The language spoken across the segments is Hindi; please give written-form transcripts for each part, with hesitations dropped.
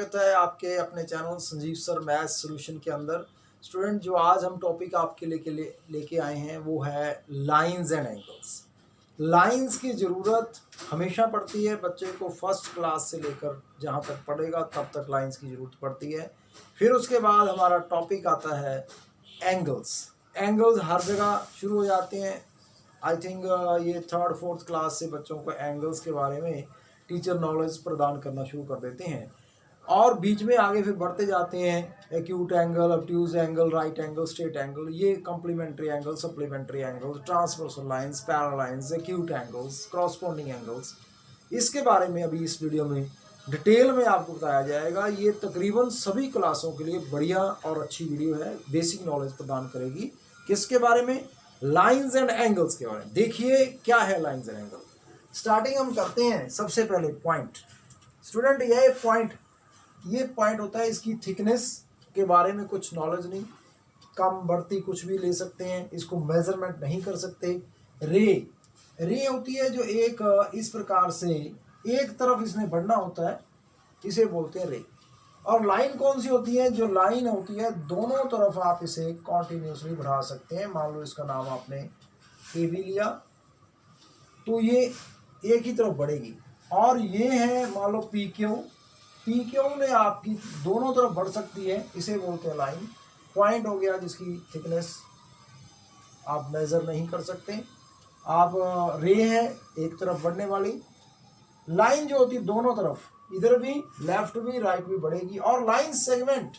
स्वागत है आपके अपने channel Sanjeev sir math solution के अंदर। स्टूडेंट, जो आज हम टॉपिक आपके लेके आए हैं वो है लाइंस एंड एंगल्स। लाइंस की ज़रूरत हमेशा पड़ती है बच्चे को, फर्स्ट क्लास से लेकर जहाँ तक पढ़ेगा तब तक लाइंस की ज़रूरत पड़ती है। फिर उसके बाद हमारा टॉपिक आता है एंगल्स। एंगल्स हर जगह शुरू हो जाते हैं। आई थिंक ये थर्ड फोर्थ क्लास से बच्चों को एंगल्स के बारे में टीचर नॉलेज प्रदान करना शुरू कर देते हैं और बीच में आगे फिर बढ़ते जाते हैं। Acute angle, obtuse angle, right angle, straight angle, ये complementary angle, supplementary angle, transversal lines, parallel lines, acute angles, corresponding angles, इसके बारे में अभी इस वीडियो में डिटेल में आपको बताया जाएगा। ये तकरीबन सभी क्लासों के लिए बढ़िया और अच्छी वीडियो है, बेसिक नॉलेज प्रदान करेगी। किसके बारे में? लाइंस एंड एंगल्स के बारे में। देखिए क्या है लाइंस एंड एंगल। स्टार्टिंग हम करते हैं सबसे पहले पॉइंट। स्टूडेंट, ये पॉइंट होता है, इसकी थिकनेस के बारे में कुछ नॉलेज नहीं, कम बढ़ती कुछ भी ले सकते हैं, इसको मेजरमेंट नहीं कर सकते। रे होती है जो एक इस प्रकार से एक तरफ इसने बढ़ना होता है, इसे बोलते हैं रे। और लाइन कौन सी होती है? जो लाइन होती है दोनों तरफ आप इसे कॉन्टिन्यूसली बढ़ा सकते हैं। मान लो इसका नाम आपने ए बी लिया तो ये एक ही तरफ बढ़ेगी। और ये है मान लो पी क्यू ने आपकी दोनों तरफ बढ़ सकती है, इसे बोलते हैं लाइन। पॉइंट हो गया जिसकी थिकनेस आप मेजर नहीं कर सकते। आप रे है एक तरफ बढ़ने वाली। लाइन जो होती है दोनों तरफ, इधर भी लेफ्ट भी राइट भी बढ़ेगी। और लाइन सेगमेंट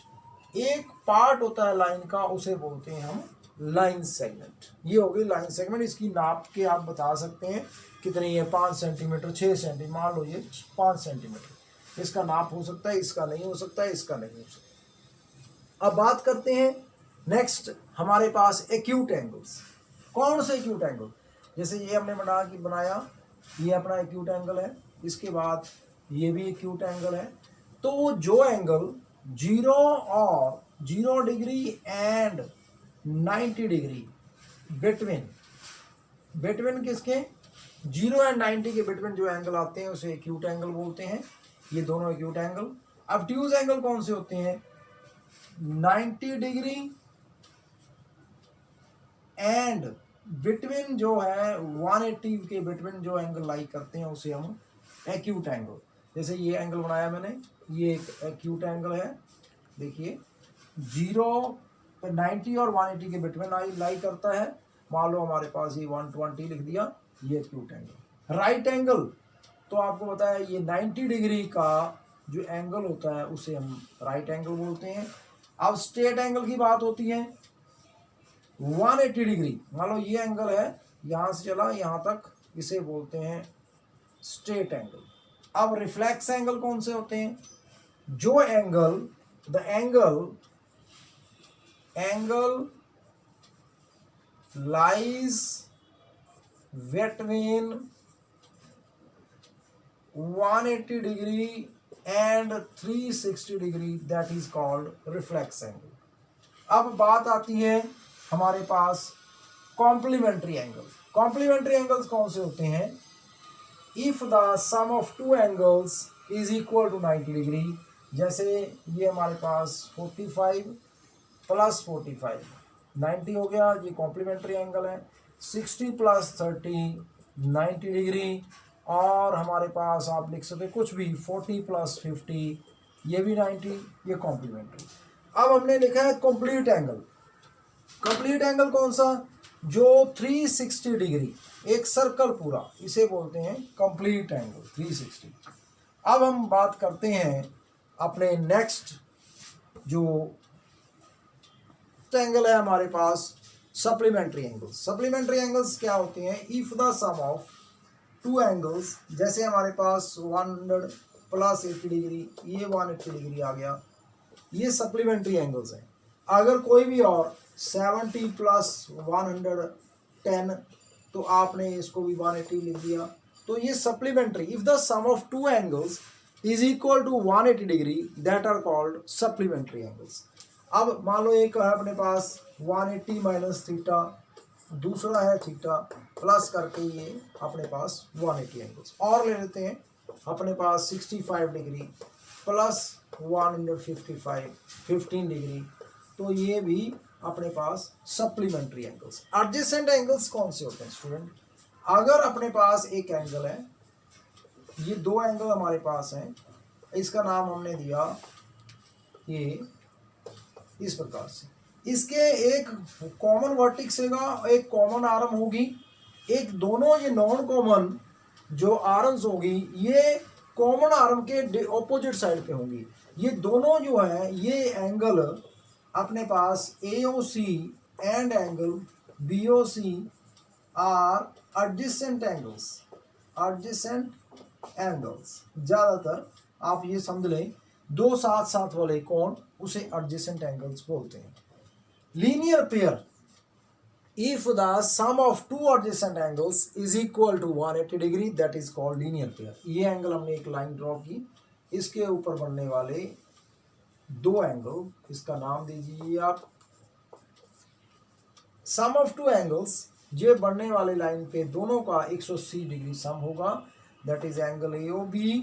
एक पार्ट होता है लाइन का, उसे बोलते हैं हम लाइन सेगमेंट। ये हो गई लाइन सेगमेंट। इसकी नाप के आप बता सकते हैं कितनी है, 5 सेंटीमीटर, 6 सेंटीमीटर, मान लो ये 5 सेंटीमीटर। इसका नाप हो सकता है, इसका नहीं हो सकता है, इसका नहीं हो सकता। अब बात करते हैं नेक्स्ट, हमारे पास एक्यूट एंगल्स। कौन से एक्यूट एंगल? जैसे ये हमने बनाया, ये अपना एक्यूट एंगल है। इसके बाद ये भी एक्यूट एंगल है। तो जो angle 0 degree and 90 degree between किसके, 0 एंड 90 के बिटवीन जो एंगल आते हैं उसे एक्यूट एंगल बोलते हैं। ये दोनों एक्यूट एंगल। ऑब्ट्यूज एंगल कौन से होते हैं? 90 डिग्री एंड बिटवीन जो है 180 के बिटवीन जो एंगल लाई करते हैं उसे हम एक्यूट एंगल। जैसे ये एंगल बनाया मैंने, ये एक एक्यूट एंगल है। देखिए 90 और 180 के बिटवीन लाई करता है। मान लो हमारे पास ये 120 लिख दिया, ये एक्यूट एंगल। राइट एंगल तो आपको पता है ये 90 डिग्री का जो एंगल होता है उसे हम राइट एंगल बोलते हैं। अब स्ट्रेट एंगल की बात होती है, 180 डिग्री, मान लो ये एंगल है, यहाँ से चला यहाँ तक, इसे बोलते हैं स्ट्रेट एंगल। अब रिफ्लेक्स एंगल कौन से होते हैं? जो angle lies between 180 degree and 360 degree, that is called reflex angle. अब बात आती है हमारे पास कॉम्प्लीमेंट्री एंगल। कॉम्प्लीमेंट्री एंगल्स कौन से होते हैं? If the sum of two angles is equal to 90 degree. जैसे ये हमारे पास 45 प्लस 45 90 हो गया, ये कॉम्प्लीमेंट्री एंगल है। 60 प्लस 30 90 डिग्री। और हमारे पास आप लिख सकते कुछ भी, 40 प्लस 50 ये भी 90, ये कॉम्प्लीमेंट्री। अब हमने लिखा है कंप्लीट एंगल। कंप्लीट एंगल कौन सा? जो 360 डिग्री, एक सर्कल पूरा, इसे बोलते हैं कंप्लीट एंगल 360। अब हम बात करते हैं अपने नेक्स्ट जो एंगल है हमारे पास, सप्लीमेंट्री एंगल्स। सप्लीमेंट्री एंगल्स क्या होते हैं? If the sum of two angles, जैसे हमारे पास 100 प्लस 80 डिग्री, ये 180 डिग्री आ गया, ये सप्लीमेंट्री एंगल्स हैं। अगर कोई भी और 70 प्लस 110, तो आपने इसको भी 180 लिख दिया, तो ये supplementary. If the sum of two angles is equal to 180 degree, that are called supplementary angles. अब मान लो एक है अपने पास 180 माइनस थीटा, दूसरा है थीटा, प्लस करके ये अपने पास 180 एंगल्स। और ले लेते हैं अपने पास 65 डिग्री प्लस 155 15 डिग्री, तो ये भी अपने पास सप्लीमेंट्री एंगल्स। एडजेसेंट एंगल्स कौन से होते हैं स्टूडेंट? अगर अपने पास एक एंगल है, ये दो एंगल हमारे पास हैं, इसका नाम हमने दिया ये इस प्रकार से, इसके एक कॉमन वर्टेक्स होगा, एक कॉमन आर्म होगी, एक दोनों ये नॉन कॉमन जो आर्म्स होगी ये कॉमन आर्म के ऑपोजिट साइड पे होंगी। ये दोनों जो है ये एंगल अपने पास AOC and angle BOC are adjacent angles. Adjacent angles ज़्यादातर आप ये समझ लें, दो साथ साथ वाले कोण उसे एडजेसेंट एंगल्स बोलते हैं। Linear pair, if the sum of two adjacent angles is equal to 180 degree, that is called linear pair। ये एंगल हमने एक लाइन ड्रॉ की, इसके ऊपर बनने वाले दो एंगल, इसका नाम दीजिए आप सम ऑफ टू एंगल्स, ये बनने वाले लाइन पे दोनों का 180 डिग्री सम होगा, that is angle AOB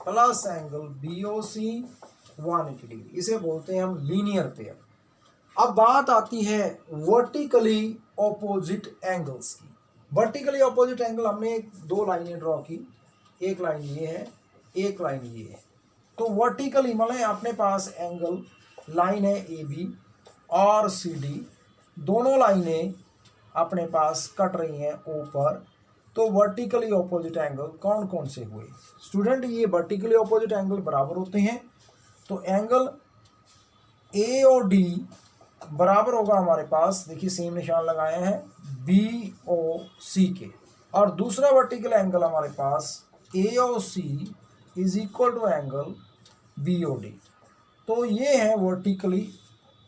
plus angle BOC 180 degree, इसे बोलते हैं हम लीनियर पेयर। अब बात आती है वर्टिकली ऑपोजिट एंगल्स की। वर्टिकली ऑपोजिट एंगल हमने दो लाइनें ड्रॉ की, एक लाइन ये है, एक लाइन ये है। तो वर्टिकली मतलब अपने पास एंगल लाइन है AB और CD, दोनों लाइनें अपने पास कट रही हैं ऊपर, तो वर्टिकली ऑपोजिट एंगल कौन कौन से हुए स्टूडेंट? ये वर्टिकली ऑपोजिट एंगल बराबर होते हैं, तो एंगल AOD बराबर होगा हमारे पास, देखिए सेम निशान लगाए हैं, BOC के, और दूसरा वर्टिकल एंगल हमारे पास AOC is equal to angle BOD। तो ये है vertically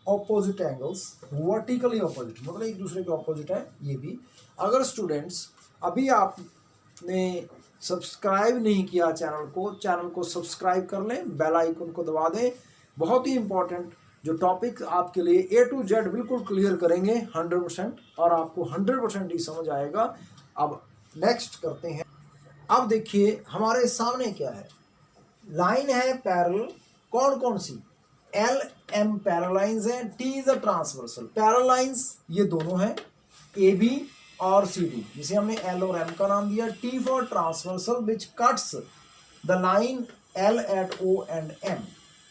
opposite angles. Vertically opposite मतलब एक दूसरे के ऑपोजिट है ये भी। अगर स्टूडेंट्स अभी आपने सब्सक्राइब नहीं किया चैनल को सब्सक्राइब कर लें, बेल आइकन को दबा दें। बहुत ही इंपॉर्टेंट जो टॉपिक आपके लिए A to Z बिल्कुल क्लियर करेंगे 100%, और आपको 100% ही समझ आएगा। अब नेक्स्ट करते हैं। अब देखिए हमारे सामने क्या है, लाइन है पैरेलल, कौन कौन सी? LM पैरेलल लाइंस हैं, T is a transversal. Parallel lines ये दोनों हैं, AB और CD, जिसे हमने L और M का नाम दिया। T for transversal which cuts the line L at O and M।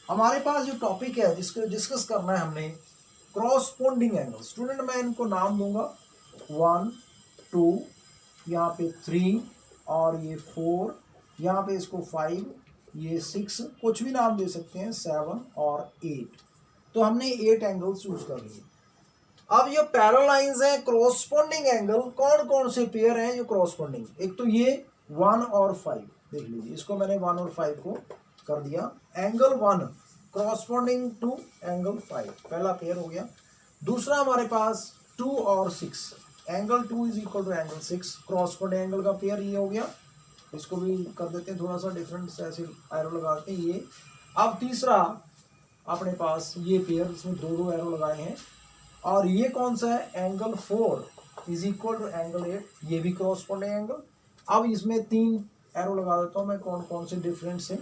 हमारे पास जो टॉपिक है जिसको डिस्कस करना है हमने, क्रॉसपोंडिंग एंगल। स्टूडेंट मैं इनको नाम दूंगा 1 2, यहाँ पे 3 और ये 4, यहाँ पे इसको 5, ये 6, कुछ भी नाम दे सकते हैं, 7 और 8। तो हमने 8 एंगल चूज कर लिए। अब ये पैरेलल लाइंस हैं, क्रॉसपोंडिंग एंगल कौन कौन से पेयर हैं जो क्रॉसपोंडिंग? एक तो ये 1 और 5 देख लीजिए, इसको मैंने 1 और 5 को कर दिया। एंगल 1 क्रॉसपोंडिंग टू एंगल 5, पहला पेयर हो गया। दूसरा हमारे पास 2 और 6, angle 2 is equal to angle 6, corresponding angle का पेयर ये हो गया। इसको भी कर देते हैं थोड़ा सा डिफरेंट, ऐसे एरो लगाते हैं ये। अब तीसरा अपने पास ये पेयर, इसमें दो दो एरो लगाए हैं, और ये कौन सा है? Angle 4 is equal to angle 8, ये भी क्रॉसपोंडिंग एंगल। अब इसमें 3 एरो लगा देता हूँ मैं, कौन कौन से डिफरेंट से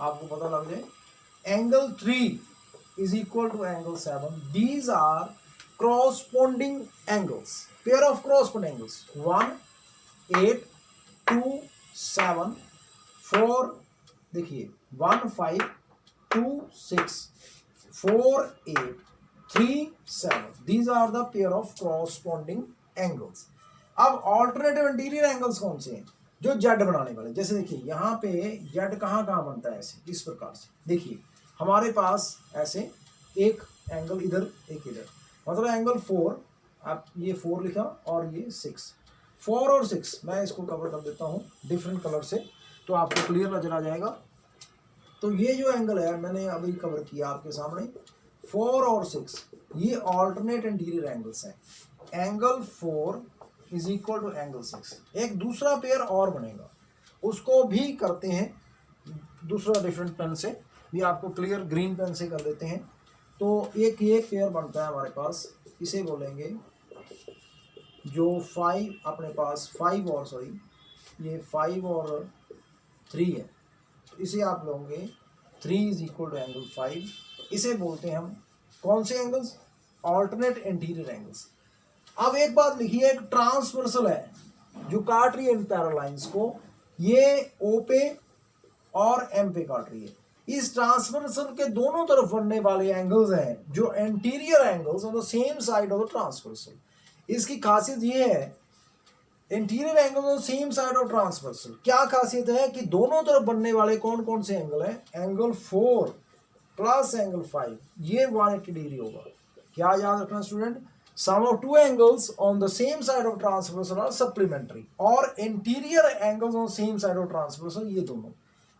आपको पता लग जाए। Angle 3 is equal to angle 7. These are corresponding angles. Pair of corresponding angles 1 8 2 7 4, देखिए 1 5 2 6 4 8 3 7. These are the pair of corresponding angles. अब ऑल्टरनेटिव इंटीरियर एंगल्स कौन से हैं? जो जेड बनाने वाले। जैसे देखिए यहाँ पे जेड कहाँ कहाँ बनता है, ऐसे इस प्रकार से देखिए हमारे पास ऐसे एक एंगल इधर एक इधर, मतलब एंगल 4, आप ये 4 लिखा और ये 6, 4 और 6 मैं इसको कवर कर देता हूँ डिफरेंट कलर से, तो आपको क्लियर नजर आ जाएगा। तो ये जो एंगल है मैंने अभी कवर किया आपके सामने, 4 और 6 ये ऑल्टरनेट इंटीरियर एंगल्स हैं। Angle 4 is equal to angle 6। एक दूसरा पेयर और बनेगा, उसको भी करते हैं दूसरा डिफरेंट पेन से, भी आपको क्लियर ग्रीन पेन से कर देते हैं। तो एक ये पेयर बनता है हमारे पास, इसे बोलेंगे जो 5 अपने पास 5 और सॉरी ये 5 और 3 है, तो इसे आप लोगे 3 इज इक्वल टू एंगल 5। इसे बोलते हैं हम कौन से एंगल्स? Alternate interior angles. अब एक बात लिखिए, एक ट्रांसवर्सल है जो काट रही है इन पैरालाइंस को, ये ओ पे और एम पे काट रही है। इस ट्रांसवर्सल के दोनों तरफ बनने वाले एंगल्स हैं जो interior angles on the same side of the transversal. इसकी खासियत ये है, interior angle on same side of transversal, क्या खासियत है कि दोनों तरफ बनने वाले कौन कौन से एंगल हैं? एंगल 4 प्लस एंगल 5, ये 180 डिग्री होगा। क्या याद रखना student? Sum of two angles on the same side of transversal are supplementary, और interior angles on same side of transversal ये दोनों।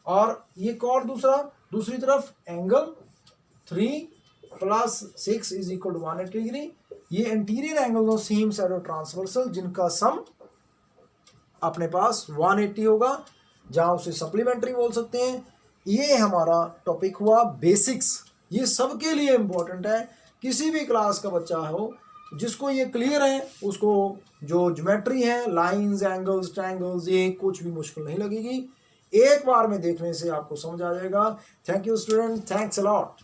और ये और दूसरी तरफ angle 3 plus 6 is equal to 180 degree, ये interior angle on same side of transversal जिनका सम अपने पास 180 होगा, जहां उसे सप्लीमेंट्री बोल सकते हैं। ये हमारा टॉपिक हुआ बेसिक्स। ये सबके लिए इंपॉर्टेंट है, किसी भी क्लास का बच्चा हो जिसको ये क्लियर है उसको जो ज्योमेट्री है, लाइंस, एंगल्स, ट्रायंगल्स, ये कुछ भी मुश्किल नहीं लगेगी। एक बार में देखने से आपको समझ आ जाएगा। Thank you student, thanks a lot.